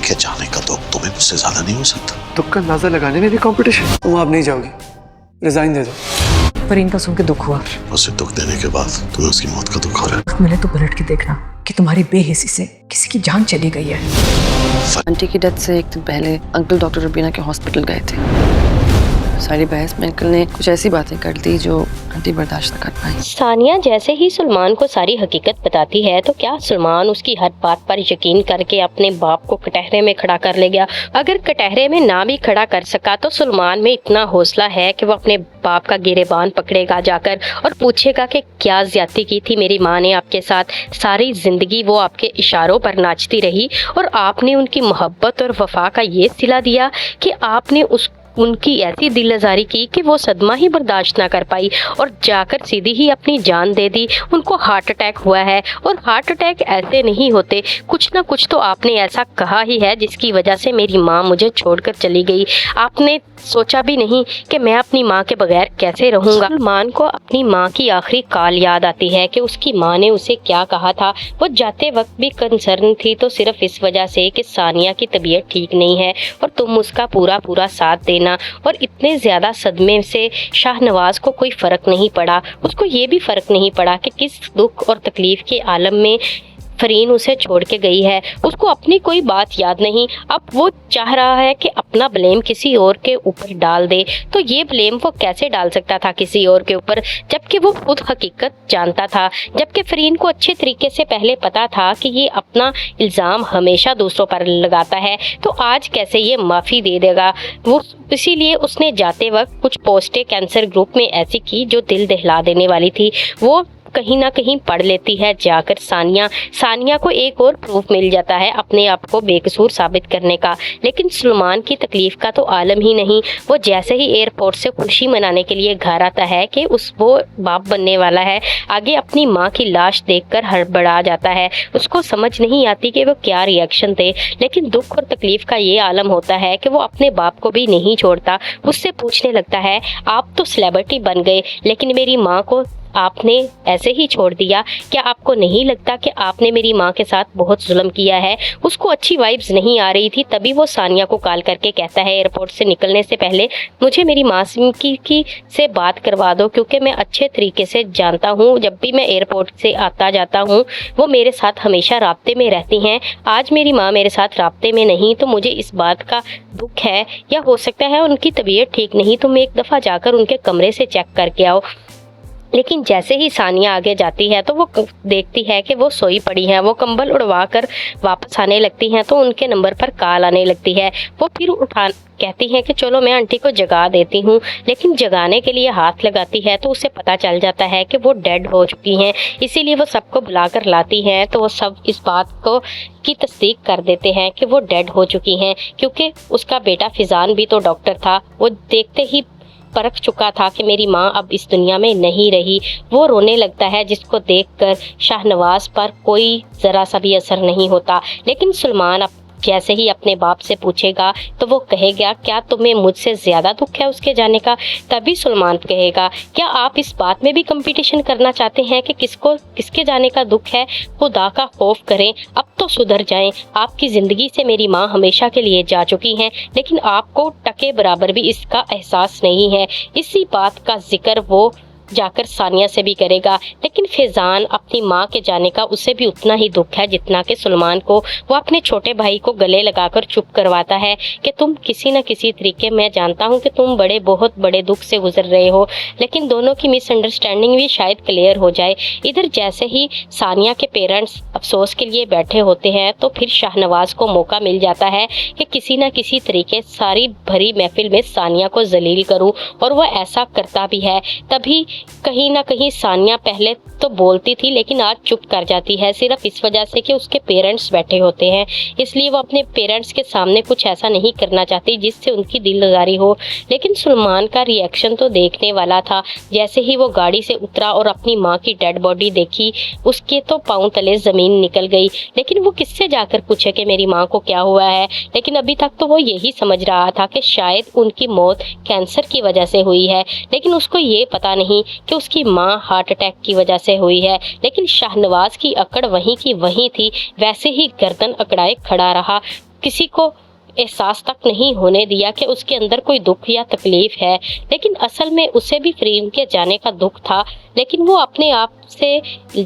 के जाने का दुख तुम्हें मुझसे ज्यादा नहीं हो सकता। दुख का अंदाजा लगाने में भी कंपटीशन। तुम आप नहीं जाओगी, रिजाइन दे दो। फरीन का सुन के दुख हुआ। उसे दुख देने के बाद तुम्हें उसकी मौत का दुख हो रहा है। मिले तो पलट के देखना कि तुम्हारी बेहिसी से किसी की जान चली गई है। आंटी की डेथ से एक दिन पहले अंकल डॉक्टर रुबीना के हॉस्पिटल गए थे। सारी बहस में अंकल ने कुछ ऐसी बातें कर दी जो आंटी बर्दाश्त न कर पाई। सानिया जैसे ही सलमान को सारी हकीकत बताती है तो क्या सलमान उसकी हर बात पर यकीन करके अपने बाप को कटहरे में खड़ा कर ले गया? अगर कटहरे में ना भी खड़ा कर सका तो सलमान में इतना हौसला है कि वो अपने बाप का गिरेबान पकड़ेगा जाकर और पूछेगा कि क्या ज्यादती की थी मेरी माँ ने आपके साथ। सारी जिंदगी वो आपके इशारों पर नाचती रही और आपने उनकी मोहब्बत और वफा का ये सिला दिया कि आपने उनकी ऐसी दिल आजारी की कि वो सदमा ही बर्दाश्त ना कर पाई और जाकर सीधी ही अपनी जान दे दी। उनको हार्ट अटैक हुआ है और हार्ट अटैक ऐसे नहीं होते, कुछ ना कुछ तो आपने ऐसा कहा ही है जिसकी वजह से मेरी माँ मुझे छोड़कर चली गई। आपने सोचा भी नहीं कि मैं अपनी माँ के बगैर कैसे रहूँगा। सलमान को अपनी माँ की आखिरी कॉल याद आती है कि उसकी माँ ने उसे क्या कहा था। वो जाते वक्त भी कंसर्न थी तो सिर्फ इस वजह से कि सानिया की तबीयत ठीक नहीं है और तुम उसका पूरा साथ देना। और इतने ज्यादा सदमे से शाहनवाज को कोई फर्क नहीं पड़ा। उसको ये भी फर्क नहीं पड़ा कि किस दुख और तकलीफ के आलम में फरीन उसे छोड़ के गई है। उसको अपनी कोई बात याद नहीं। अब वो चाह रहा है कि अपना ब्लेम किसी और के ऊपर डाल दे। तो ये ब्लेम वो कैसे डाल सकता था किसी और के ऊपर, जबकि वो खुद हकीकत जानता था, जबकि फरीन को अच्छे तरीके से पहले पता था कि ये अपना इल्ज़ाम हमेशा दूसरों पर लगाता है। तो आज कैसे ये माफ़ी दे देगा? वो इसीलिए उसने जाते वक्त कुछ पोस्टें कैंसर ग्रुप में ऐसी की जो दिल दहला देने वाली थी। वो कहीं ना कहीं पढ़ लेती है जाकर सानिया को एक और प्रूफ मिल जाता है अपने आप को बेकसूर साबित करने का। लेकिन सलमान की तकलीफ का तो आलम ही नहीं। वो जैसे ही एयरपोर्ट से खुशी मनाने के लिए घर आता है कि वो बाप बनने वाला है, आगे अपनी माँ की लाश देखकर हड़बड़ा जाता है। उसको समझ नहीं आती कि वो क्या रिएक्शन थे, लेकिन दुख और तकलीफ का ये आलम होता है कि वो अपने बाप को भी नहीं छोड़ता। उससे पूछने लगता है, आप तो सेलिब्रिटी बन गए लेकिन मेरी माँ को आपने ऐसे ही छोड़ दिया। क्या आपको नहीं लगता कि आपने मेरी माँ के साथ बहुत जुल्म किया है? उसको अच्छी वाइब्स नहीं आ रही थी, तभी वो सानिया को कॉल करके कहता है एयरपोर्ट से निकलने से पहले मुझे मेरी माँ की से बात करवा दो, क्योंकि मैं अच्छे तरीके से जानता हूँ जब भी मैं एयरपोर्ट से आता जाता हूँ वो मेरे साथ हमेशा राब्ते में रहती हैं। आज मेरी माँ मेरे साथ राब्ते में नहीं तो मुझे इस बात का दुख है, या हो सकता है उनकी तबीयत ठीक नहीं, तुम एक दफ़ा जाकर उनके कमरे से चेक करके आओ। लेकिन जैसे ही सानिया आगे जाती है तो वो देखती है कि वो सोई पड़ी हैं। वो कंबल उड़वा कर वापस आने लगती हैं तो उनके नंबर पर कॉल आने लगती है। वो फिर कहती हैं कि चलो मैं आंटी को जगा देती हूँ, लेकिन जगाने के लिए हाथ लगाती है तो उसे पता चल जाता है कि वो डेड हो चुकी हैं। इसीलिए वो सबको बुलाकर लाती हैं तो वो सब इस बात को की तस्दीक कर देते हैं कि वो डेड हो चुकी हैं, क्योंकि उसका बेटा फिजान भी तो डॉक्टर था। वो देखते ही परख चुका था कि मेरी माँ अब इस दुनिया में नहीं रही। वो रोने लगता है जिसको देखकर शाहनवाज पर कोई ज़रा सा भी असर नहीं होता। लेकिन सलमान अब जैसे ही अपने बाप से पूछेगा तो वो कहेगा, क्या तुम्हें मुझसे ज़्यादा दुख है उसके जाने का? तभी सलमान कहेगा, क्या आप इस बात में भी कंपटीशन करना चाहते हैं कि किसके जाने का दुख है? खुदा का खौफ करें, अब तो सुधर जाएं। आपकी ज़िंदगी से मेरी माँ हमेशा के लिए जा चुकी हैं, लेकिन आपको टके बराबर भी इसका एहसास नहीं है। इसी बात का जिक्र वो जाकर सानिया से भी करेगा। लेकिन फैजान अपनी माँ के जाने का उसे भी उतना ही दुख है जितना कि सलमान को। वो अपने छोटे भाई को गले लगाकर चुप करवाता है कि तुम किसी न किसी तरीके, मैं जानता हूँ कि तुम बहुत बड़े दुख से गुजर रहे हो, लेकिन दोनों की मिसअंडरस्टैंडिंग भी शायद क्लियर हो जाए। इधर जैसे ही सानिया के पेरेंट्स अफसोस के लिए बैठे होते हैं तो फिर शाहनवाज को मौका मिल जाता है कि किसी न किसी तरीके सारी भरी महफिल में सानिया को जलील करूँ, और वो ऐसा करता भी है। तभी कहीं ना कहीं सानिया पहले तो बोलती थी लेकिन आज चुप कर जाती है, सिर्फ इस वजह से कि उसके पेरेंट्स बैठे होते हैं। इसलिए वो अपने पेरेंट्स के सामने कुछ ऐसा नहीं करना चाहती जिससे उनकी दिलदारी हो। लेकिन सलमान का रिएक्शन तो देखने वाला था। जैसे ही वो गाड़ी से उतरा और अपनी माँ की डेड बॉडी देखी, उसके तो पांव तले ज़मीन निकल गई। लेकिन वो किससे जाकर पूछे कि मेरी माँ को क्या हुआ है? लेकिन अभी तक तो वो यही समझ रहा था कि शायद उनकी मौत कैंसर की वजह से हुई है, लेकिन उसको ये पता नहीं कि उसकी माँ हार्ट अटैक की वजह से हुई है। लेकिन शाहनवाज की अकड़ वहीं की वहीं थी, वैसे ही गर्दन अकड़ाए खड़ा रहा। किसी को एहसास तक नहीं होने दिया कि उसके अंदर कोई दुख या तकलीफ है, लेकिन असल में उसे भी फरीन के जाने का दुख था। लेकिन वो अपने आप से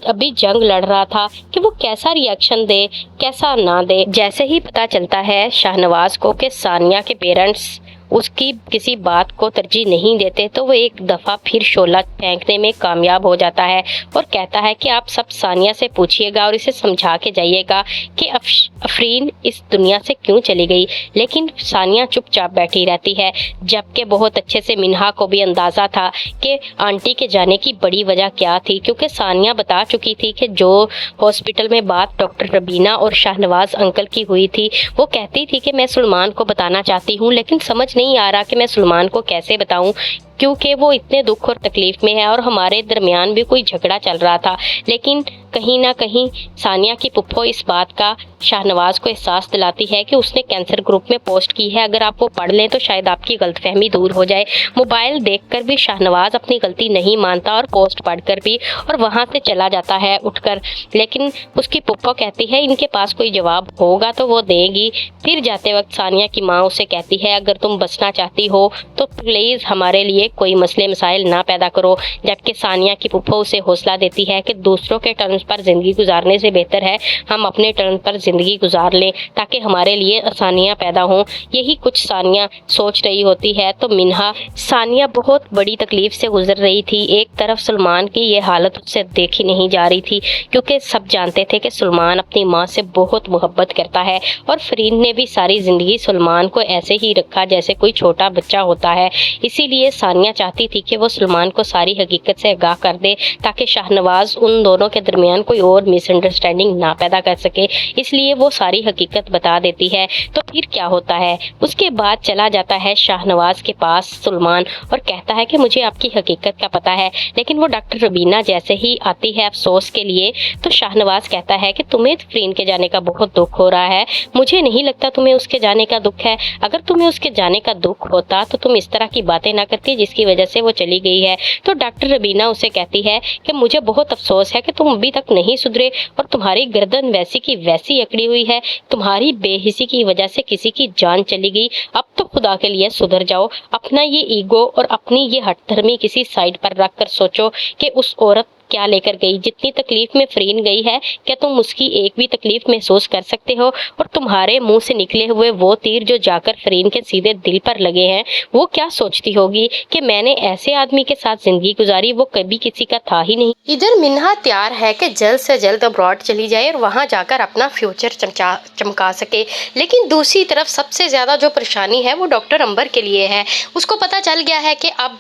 अभी जंग लड़ रहा था कि वो कैसा रिएक्शन दे, कैसा ना दे। जैसे ही पता चलता है शाहनवाज को कि सानिया के पेरेंट्स उसकी किसी बात को तरजीह नहीं देते, तो वो एक दफ़ा फिर शोला फेंकने में कामयाब हो जाता है और कहता है कि आप सब सानिया से पूछिएगा और इसे समझा के जाइएगा कि अफरीन इस दुनिया से क्यों चली गई। लेकिन सानिया चुपचाप बैठी रहती है, जबकि बहुत अच्छे से मिन्हा को भी अंदाज़ा था कि आंटी के जाने की बड़ी वजह क्या थी, क्योंकि सानिया बता चुकी थी कि जो हॉस्पिटल में बात डॉक्टर रबीना और शाहनवाज अंकल की हुई थी, वो कहती थी कि मैं सुलेमान को बताना चाहती हूँ, लेकिन समझ नहीं आ रहा कि मैं सुलेमान को कैसे बताऊं, क्योंकि वो इतने दुख और तकलीफ में है और हमारे दरमियान भी कोई झगड़ा चल रहा था। लेकिन कहीं ना कहीं सानिया की पुप्पो इस बात का शाहनवाज को एहसास दिलाती है कि उसने कैंसर ग्रुप में पोस्ट की है, अगर आप वो पढ़ लें तो शायद आपकी गलतफहमी दूर हो जाए। मोबाइल देखकर भी शाहनवाज अपनी गलती नहीं मानता और पोस्ट पढ़कर भी, और वहाँ से चला जाता है उठकर। लेकिन उसकी पुप्पो कहती है इनके पास कोई जवाब होगा तो वो देगी। फिर जाते वक्त सानिया की माँ उसे कहती है अगर तुम बचना चाहती हो तो प्लीज़ हमारे लिए कोई मसले मसाइल ना पैदा करो, जबकि सानिया की पुप्पो उसे हौसला देती है कि दूसरों के टर्म्स पर ज़िंदगी गुजारने से बेहतर है हम अपने टर्म पर ज़िंदगी गुजार लें ताकि हमारे लिए आसानियाँ पैदा हों। यही कुछ सानिया सोच रही होती है तो मिन्हा, सानिया बहुत बड़ी तकलीफ से गुजर रही थी। एक तरफ सुलेमान की ये हालत उससे देखी नहीं जा रही थी, क्योंकि सब जानते थे कि सुलेमान अपनी माँ से बहुत मोहब्बत करता है और फरीन ने भी सारी ज़िंदगी सुलेमान को ऐसे ही रखा जैसे कोई छोटा बच्चा होता है। इसीलिए सानिया चाहती थी कि वो सुलेमान को सारी हकीकत से आगाह कर दे ताकि शाहनवाज उन दोनों के दरमियान कोई और मिसअंडरस्टैंडिंग ना पैदा कर सके। इसलिए वो सारी हकीकत बता देती है। तो फिर क्या होता है, उसके बाद चला जाता है शाहनवाज के पास सुलेमान और कहता है कि मुझे आपकी हकीकत का पता है। लेकिन वो डॉक्टर रबीना जैसे ही आती है अफसोस के लिए, तो शाहनवाज कहता है कि तुम्हें फरीन के जाने का बहुत दुख हो रहा है, मुझे नहीं लगता तुम्हें उसके जाने का दुख है। अगर तुम्हें उसके जाने का दुख होता तो तुम इस तरह की बातें ना करती जिसकी वजह से वो चली गई है। तो डॉक्टर रबीना उसे कहती है कि मुझे बहुत अफसोस है कि तुम अभी तक नहीं सुधरे और तुम्हारी गर्दन वैसी की वैसी अकड़ी हुई है। तुम्हारी बेहिसी की वजह से किसी की जान चली गई। अब तो खुदा के लिए सुधर जाओ। अपना ये ईगो और अपनी ये हठधर्मी किसी साइड पर रख कर सोचो कि उस औरत क्या लेकर गई। जितनी तकलीफ में फरीन गई है, क्या तुम उसकी एक भी तकलीफ महसूस कर सकते हो? और तुम्हारे मुंह से निकले हुए वो तीर जो जाकर फरीन के सीधे दिल पर लगे हैं, वो क्या सोचती होगी कि मैंने ऐसे आदमी के साथ जिंदगी गुजारी, वो कभी किसी का था ही नहीं। इधर मिन्हा तैयार है कि जल्द से जल्द अब्रॉड चली जाए और वहाँ जाकर अपना फ्यूचर चमका सके। लेकिन दूसरी तरफ सबसे ज़्यादा जो परेशानी है वो डॉक्टर अंबर के लिए है। उसको पता चल गया है कि अब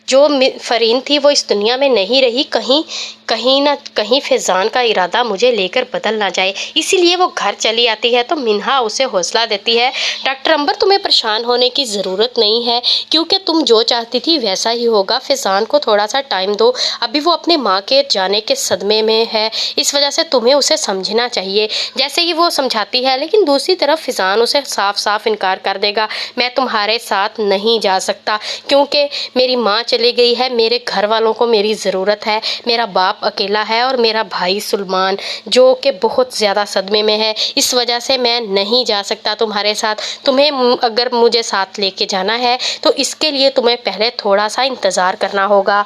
जो फरीन थी वो इस दुनिया में नहीं रही, कहीं ना कहीं फैज़ान का इरादा मुझे लेकर बदल ना जाए। इसीलिए वो घर चली आती है। तो मिन्हा उसे हौसला देती है, डॉक्टर अंबर तुम्हें परेशान होने की ज़रूरत नहीं है, क्योंकि तुम जो चाहती थी वैसा ही होगा। फैज़ान को थोड़ा सा टाइम दो, अभी वो अपने माँ के जाने के सदमे में है, इस वजह से तुम्हें उसे समझना चाहिए। जैसे ही वो समझाती है, लेकिन दूसरी तरफ फैज़ान उसे साफ साफ इनकार कर देगा, मैं तुम्हारे साथ नहीं जा सकता क्योंकि मेरी माँ चली गई है, मेरे घर वालों को मेरी ज़रूरत है, मेरा बाप अकेला है और मेरा भाई सुलेमान जो कि बहुत ज़्यादा सदमे में है, इस वजह से मैं नहीं जा सकता तुम्हारे साथ। तुम्हें अगर मुझे साथ लेके जाना है तो इसके लिए तुम्हें पहले थोड़ा सा इंतज़ार करना होगा।